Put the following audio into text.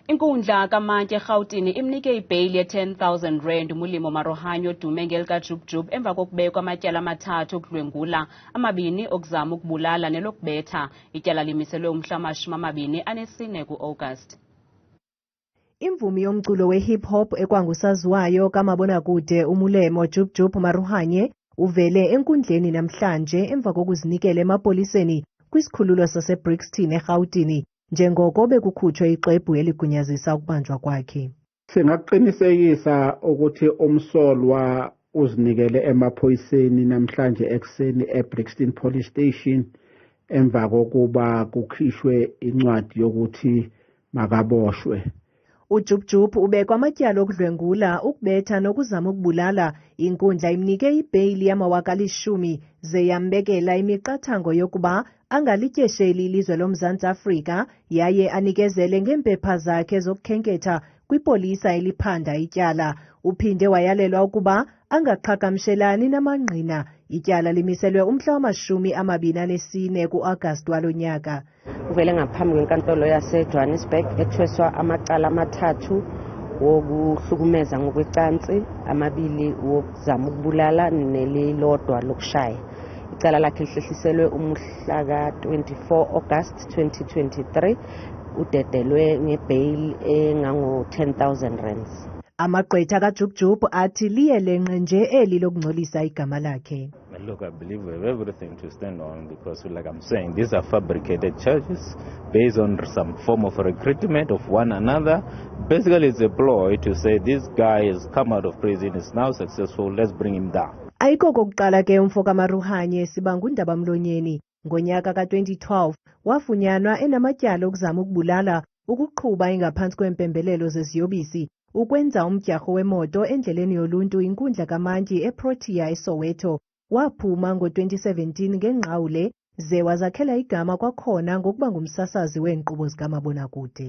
Inkundla kamantyi eRhawutini imnike ibheyili ye-R10,000 umulimo Maroohanye odume ngelika JUB-JUB emva kokubekwa amatyala amathathu okudlwengula, amabini okuzama, ukubulala, nelokubetha. Ityala limiselwe umhla wamashumi anesine ku-Agasti. Imvumi yomculo we-hip hop ekwangusaziwayo kamabonakude uMolemo JUB-JUB Maroohanye uvele enkundleni namhlanje emva kokuzinikela emapoliseni kwisikhululo saseBrixton eRhawutini njengoko bekukhutshwe ixwebhu eligunyazisa ukubanjwa kwakhe. Singaqinisekisa ukuthi umsolwa uzinikele emaphoyiseni namhlanje ekseni eBrixton Police Station emva kokuba kukhishwe incwadi yokuthi makaboshwe. uJUB-JUB ubekwa amatyala okudlwengula, ukubetha nokuzama ukubulala. Inkundla imnike ibheyili yama-10,000 ze yambekela imiqathango yokuba angalityesheli ilizwe loMzantsi Afrika yaye anikezele ngeempepha zakhe zokukhenketha kwipolisa eliphanda ityala. Uphinde wayalelwa ukuba angaqhagamshelani namangqina. Ityala limiselwe umhla wama-24 ku-Agasti walo nyaka. Uvele ngaphambi kwenkantolo yaseJohannesburg ethweswa amacala amathathu wokuhlukumeza ngokwecansi, amabili wokuzama ukubulala nelilodwa lokushaya. Icala lakhe lihlehliselwe umhla ka-24 Agasti 2023 udedelwe ngebheyili engango-R10,000. Amagqwetha kaJUB-JUB athi liyelenqe nje eli lokungcolisa igama lakhe. Look, I believe we have everything to stand on because, like I'm saying, these are fabricated charges based on some form of recruitment of one another. Basically, it's a ploy to say this guy has come out of prison, is now successful, let's bring him down. Ayiko kokuqala ke umfo kaMaroohanye sibanga undaba mlonyeni. Ngonyaka ka-2012 wafunyanwa enamatyala okuzama ukubulala, ukuqhuba ingaphansi kwempembelelo zeziyobisi, ukwenza umdyarho wemoto endleleni yoluntu Inkundla kamantyi eProtea eSoweto. Waphuma ngo-2017 ngenqawule ze wazakhela igama kwakhona ngokuba ngumsasazi weenkqubo zikamabonakude.